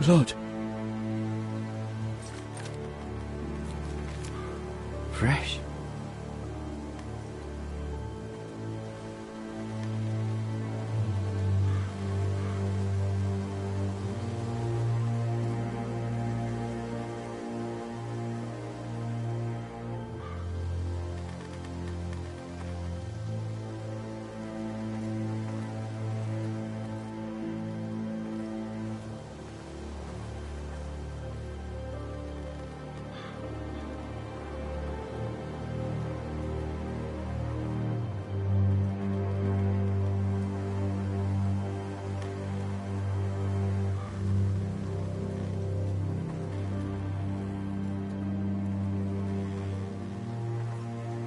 Blood. Fresh.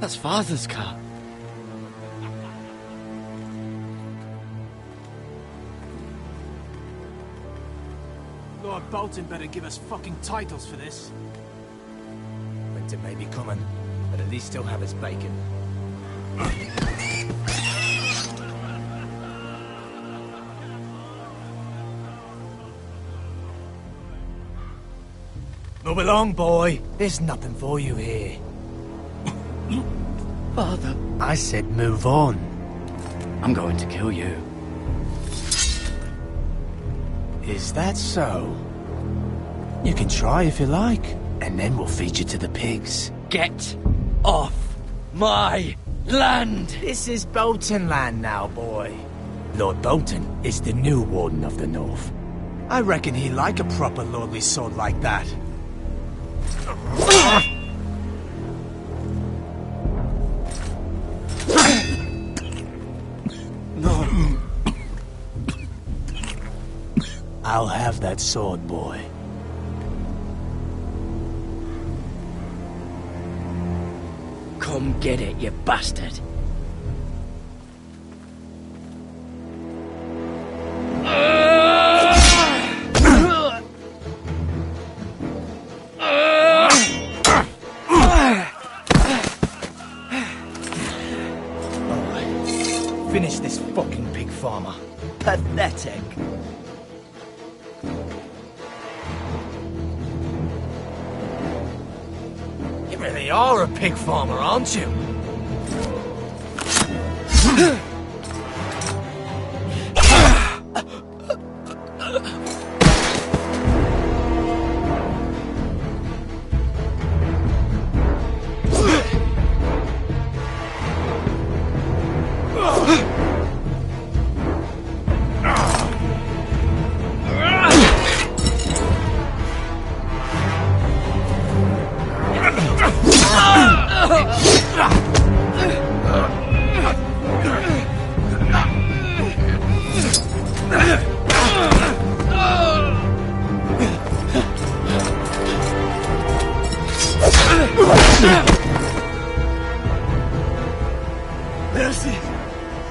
That's Father's car. Lord Bolton better give us fucking titles for this. Winter may be coming, but at least he'll have his bacon. Move along, boy. There's nothing for you here. Father. I said move on. I'm going to kill you. Is that so? You can try if you like, and then we'll feed you to the pigs. Get off my land! This is Bolton land now, boy. Lord Bolton is the new Warden of the North. I reckon he'd like a proper lordly sword like that. No. I'll have that sword, boy. Come get it, you bastard. Finish this fucking pig farmer. Pathetic. You really are a pig farmer, aren't you? Mercy!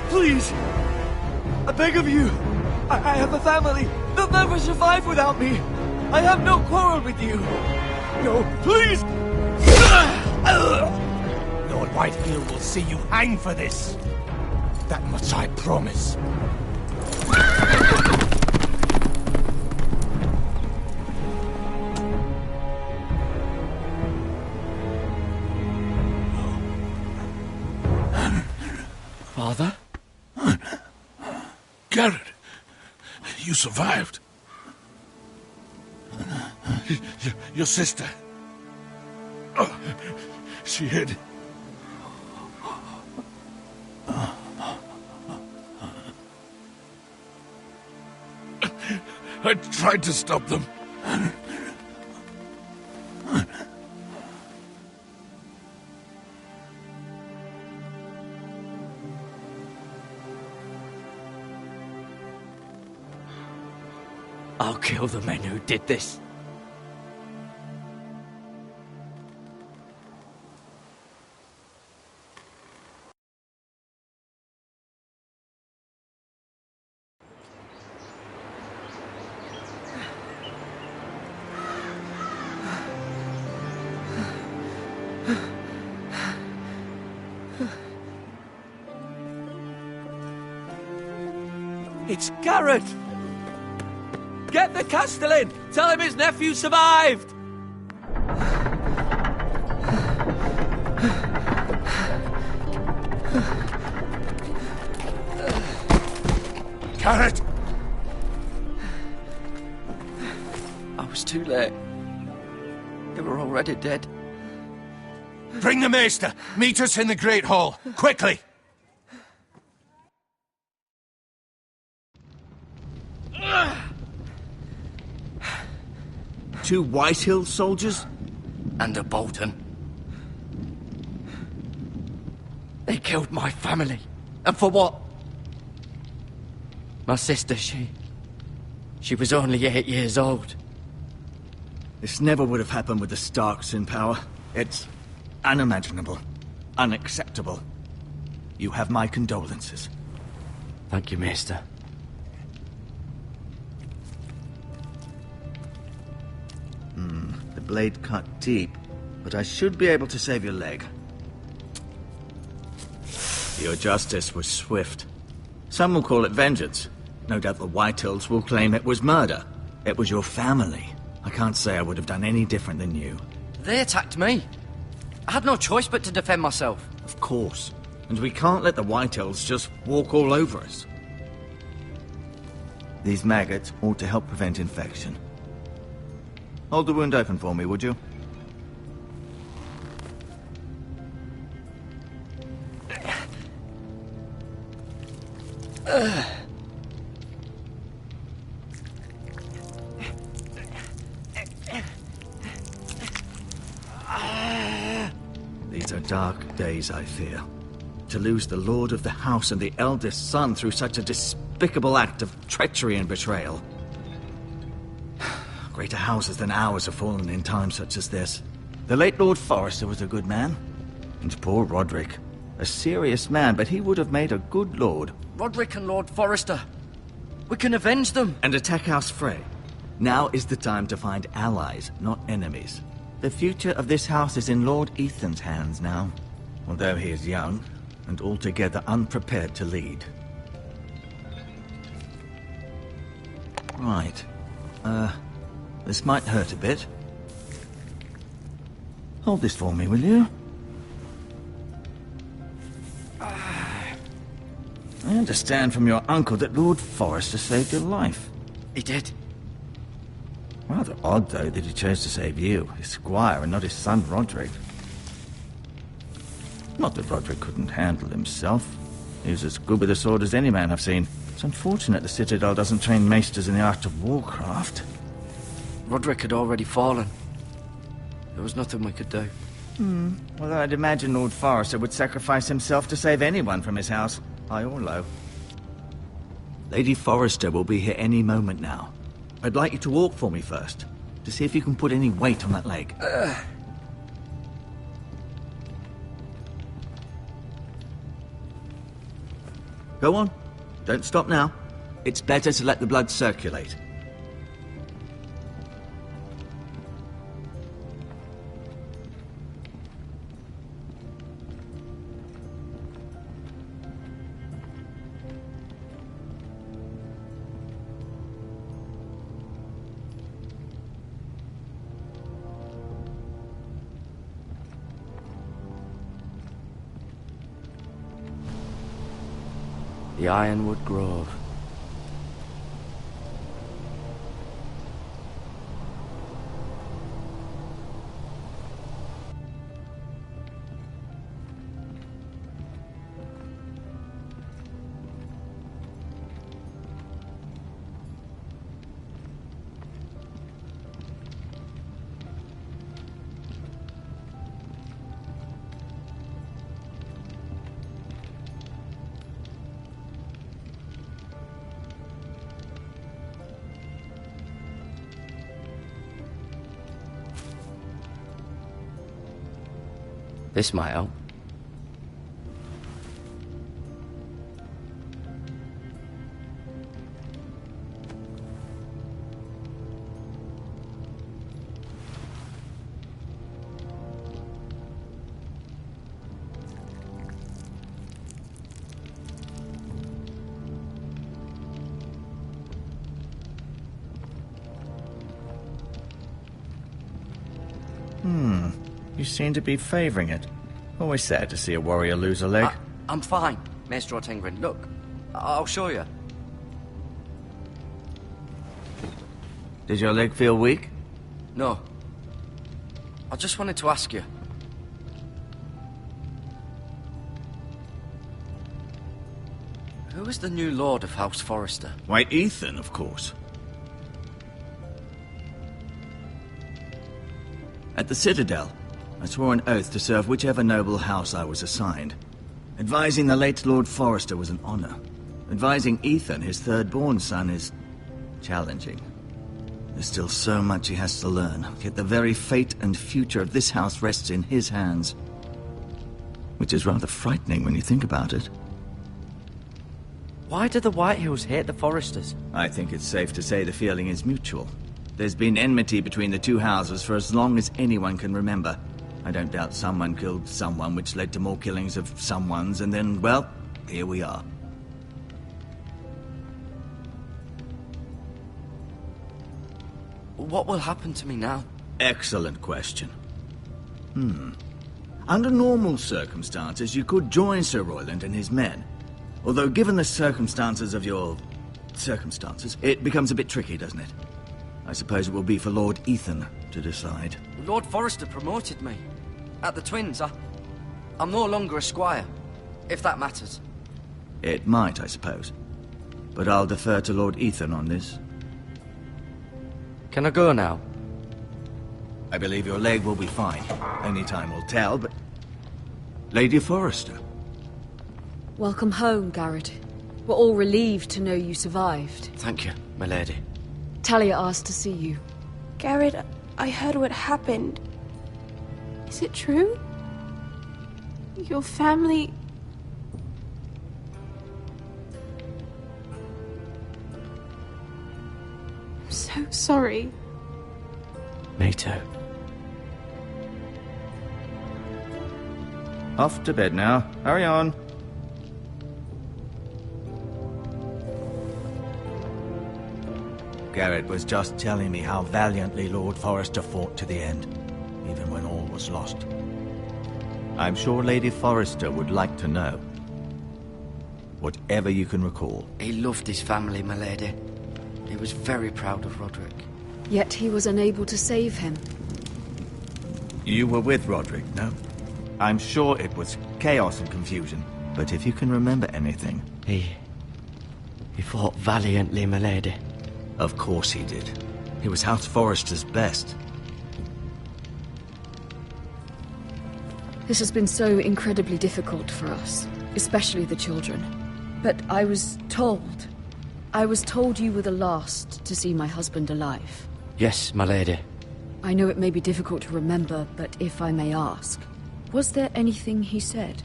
Please! I beg of you! I have a family! They'll never survive without me! I have no quarrel with you! No, please! Lord Whitefield will see you hang for this. That much I promise. Father? Gared, you survived. Your sister. Oh, she hid. I tried to stop them. I'll kill the men who did this. It's Gared! Get the Castellan! Tell him his nephew survived! Gared! I was too late. They were already dead. Bring the Maester! Meet us in the Great Hall! Quickly! Two Whitehill soldiers? And a Bolton. They killed my family. And for what? My sister, she was only 8 years old. This never would have happened with the Starks in power. It's unimaginable. Unacceptable. You have my condolences. Thank you, Maester. The blade cut deep, but I should be able to save your leg. Your justice was swift. Some will call it vengeance. No doubt the Whitehills will claim it was murder. It was your family. I can't say I would have done any different than you. They attacked me. I had no choice but to defend myself. Of course. And we can't let the Whitehills just walk all over us. These maggots ought to help prevent infection. Hold the wound open for me, would you? These are dark days, I fear. To lose the lord of the house and the eldest son through such a despicable act of treachery and betrayal. Greater houses than ours have fallen in times such as this. The late Lord Forrester was a good man. And poor Roderick. A serious man, but he would have made a good lord. Roderick and Lord Forrester. We can avenge them. And attack House Frey. Now is the time to find allies, not enemies. The future of this house is in Lord Ethan's hands now. Although he is young, and altogether unprepared to lead. Right. This might hurt a bit. Hold this for me, will you? I understand from your uncle that Lord Forrester saved your life. He did. Rather odd, though, that he chose to save you, his squire, and not his son Roderick. Not that Roderick couldn't handle himself. He was as good with a sword as any man I've seen. It's unfortunate the Citadel doesn't train maesters in the art of warcraft. Roderick had already fallen. There was nothing we could do. Well, I'd imagine Lord Forrester would sacrifice himself to save anyone from his house, high or low. Lady Forrester will be here any moment now. I'd like you to walk for me first, to see if you can put any weight on that leg. Go on. Don't stop now. It's better to let the blood circulate. The Ironwood Grove. This might help. You seem to be favoring it. Always sad to see a warrior lose a leg. I'm fine, Maester Ortengren. Look, I'll show you. Does your leg feel weak? No. I just wanted to ask you. Who is the new Lord of House Forrester? Why, Ethan, of course. At the Citadel, I swore an oath to serve whichever noble house I was assigned. Advising the late Lord Forrester was an honor. Advising Ethan, his third-born son, is challenging. There's still so much he has to learn, yet the very fate and future of this house rests in his hands. Which is rather frightening when you think about it. Why do the Whitehills hate the Forresters? I think it's safe to say the feeling is mutual. There's been enmity between the two houses for as long as anyone can remember. I don't doubt someone killed someone, which led to more killings of someones, and then, well, here we are. What will happen to me now? Excellent question. Under normal circumstances, you could join Sir Royland and his men. Although, given the circumstances of your circumstances, it becomes a bit tricky, doesn't it? I suppose it will be for Lord Ethan to decide. Lord Forrester promoted me. At the Twins, I'm no longer a squire, if that matters. It might, I suppose. But I'll defer to Lord Ethan on this. Can I go now? I believe your leg will be fine. Only time will tell, but... Lady Forrester. Welcome home, Gared. We're all relieved to know you survived. Thank you, my lady. Talia asked to see you. Gared, I heard what happened. Is it true? Your family... I'm so sorry. Me too. Off to bed now. Hurry on. Gared was just telling me how valiantly Lord Forrester fought to the end, even when all was lost. I'm sure Lady Forrester would like to know. Whatever you can recall. He loved his family, my lady. He was very proud of Roderick. Yet he was unable to save him. You were with Roderick, no? I'm sure it was chaos and confusion, but if you can remember anything... He fought valiantly, my lady. Of course he did. He was House Forrester's best. This has been so incredibly difficult for us, especially the children. But I was told you were the last to see my husband alive. Yes, my lady. I know it may be difficult to remember, but if I may ask, was there anything he said?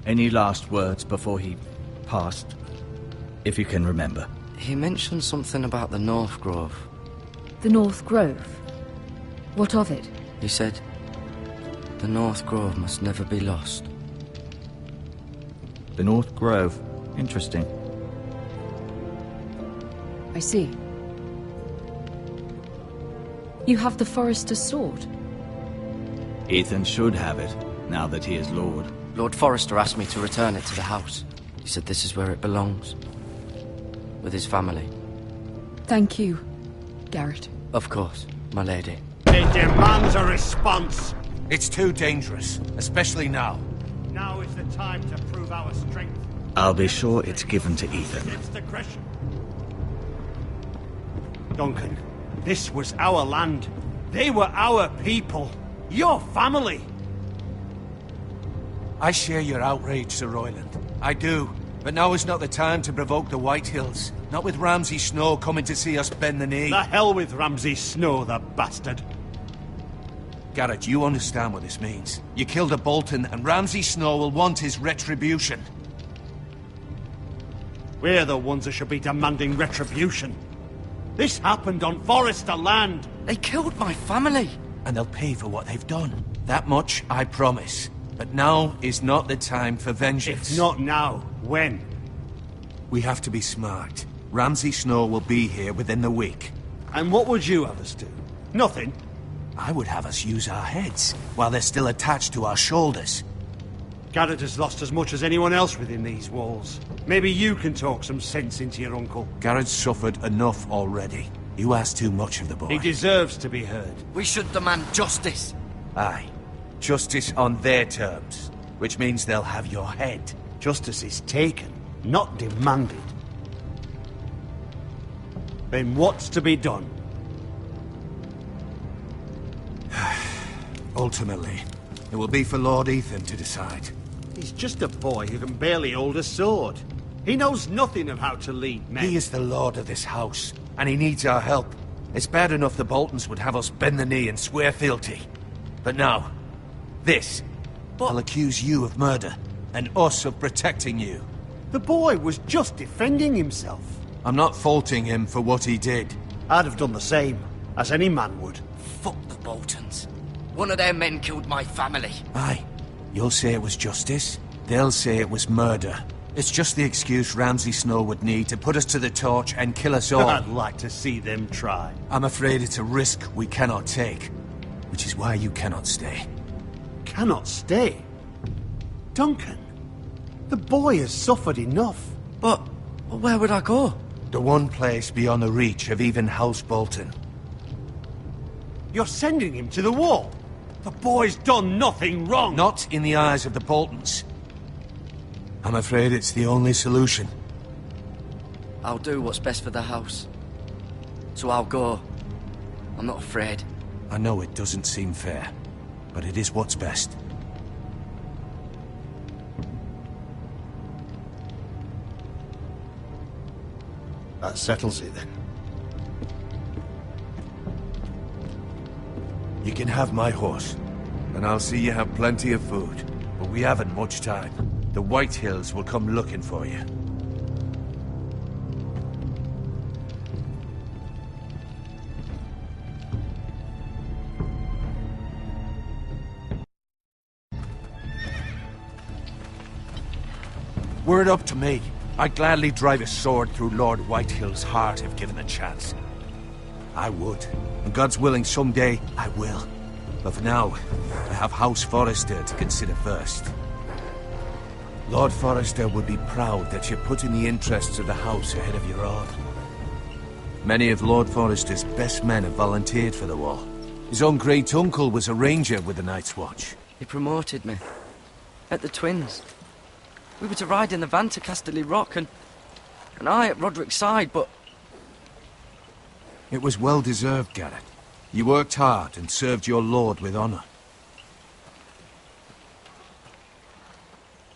Any last words before he passed? If you can remember. He mentioned something about the North Grove. The North Grove? What of it? He said, the North Grove must never be lost. The North Grove. Interesting. I see. You have the Forrester's sword. Ethan should have it, now that he is Lord. Lord Forrester asked me to return it to the house. He said this is where it belongs. With his family. Thank you, Gared. Of course, my lady. It demands a response. It's too dangerous, especially now. Now is the time to prove our strength. I'll be sure it's given to Ethan. Against aggression. Duncan, this was our land. They were our people. Your family. I share your outrage, Sir Royland. I do. But now is not the time to provoke the Whitehills. Not with Ramsay Snow coming to see us bend the knee. The hell with Ramsay Snow, the bastard. Gared, you understand what this means. You killed a Bolton, and Ramsay Snow will want his retribution. We're the ones that should be demanding retribution. This happened on Forrester land. They killed my family. And they'll pay for what they've done. That much, I promise. But now is not the time for vengeance. If not now, when? We have to be smart. Ramsay Snow will be here within the week. And what would you have us do? Nothing. I would have us use our heads, while they're still attached to our shoulders. Gared has lost as much as anyone else within these walls. Maybe you can talk some sense into your uncle. Gared's suffered enough already. You ask too much of the boy. He deserves to be heard. We should demand justice. Aye. Justice on their terms, which means they'll have your head. Justice is taken, not demanded. Then what's to be done? Ultimately, it will be for Lord Ethan to decide. He's just a boy who can barely hold a sword. He knows nothing of how to lead men. He is the lord of this house, and he needs our help. It's bad enough the Boltons would have us bend the knee and swear fealty. But now, this. I'll accuse you of murder, and us of protecting you. The boy was just defending himself. I'm not faulting him for what he did. I'd have done the same, as any man would. Fuck the Boltons. One of their men killed my family. Aye. You'll say it was justice. They'll say it was murder. It's just the excuse Ramsay Snow would need to put us to the torch and kill us all. I'd like to see them try. I'm afraid it's a risk we cannot take, which is why you cannot stay. Cannot stay? Duncan, the boy has suffered enough. But where would I go? The one place beyond the reach of even House Bolton. You're sending him to the wall. The boy's done nothing wrong. Not in the eyes of the Boltons. I'm afraid it's the only solution. I'll do what's best for the house. So I'll go. I'm not afraid. I know it doesn't seem fair, but it is what's best. That settles it then. You can have my horse, and I'll see you have plenty of food. But we haven't much time. The White Hills will come looking for you. Were it up to me, I'd gladly drive a sword through Lord Whitehill's heart if given the chance. I would. And God's willing, someday I will. But for now, I have House Forrester to consider first. Lord Forrester would be proud that you're putting the interests of the house ahead of your own. Many of Lord Forrester's best men have volunteered for the war. His own great-uncle was a ranger with the Night's Watch. He promoted me. At the Twins. We were to ride in the van to Casterly Rock, and I at Roderick's side, but... It was well-deserved, Gared. You worked hard and served your lord with honor.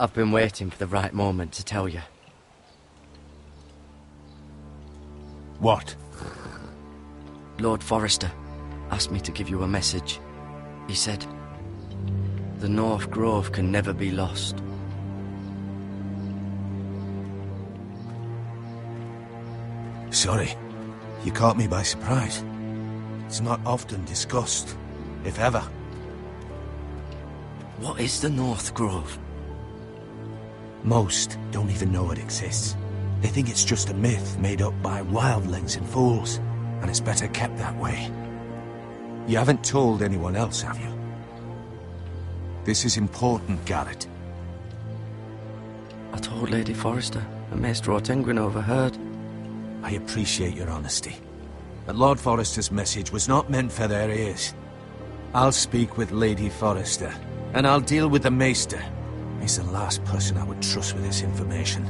I've been waiting for the right moment to tell you. What? Lord Forrester asked me to give you a message. He said, the North Grove can never be lost. Sorry. You caught me by surprise. It's not often discussed, if ever. What is the North Grove? Most don't even know it exists. They think it's just a myth made up by wildlings and fools, and it's better kept that way. You haven't told anyone else, have you? This is important, Gared. I told Lady Forrester, and Maester Ortenguin overheard. I appreciate your honesty. But Lord Forrester's message was not meant for their ears. I'll speak with Lady Forrester, and I'll deal with the Maester. He's the last person I would trust with this information.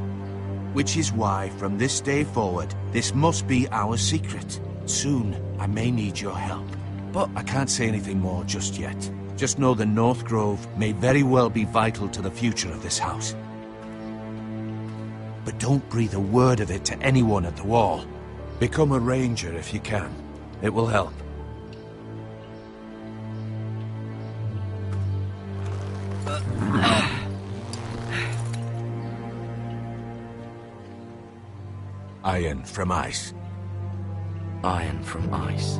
Which is why, from this day forward, this must be our secret. Soon, I may need your help. But I can't say anything more just yet. Just know the North Grove may very well be vital to the future of this house. But don't breathe a word of it to anyone at the wall. Become a ranger if you can. It will help. Iron from ice. Iron from ice.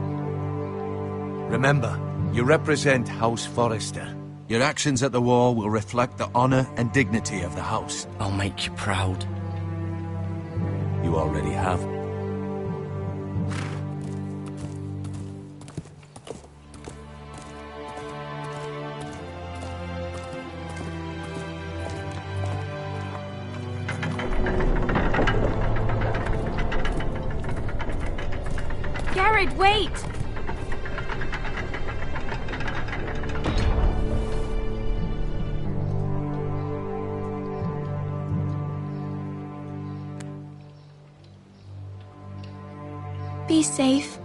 Remember, you represent House Forrester. Your actions at the war will reflect the honor and dignity of the house. I'll make you proud. You already have. Gared, wait! Be safe.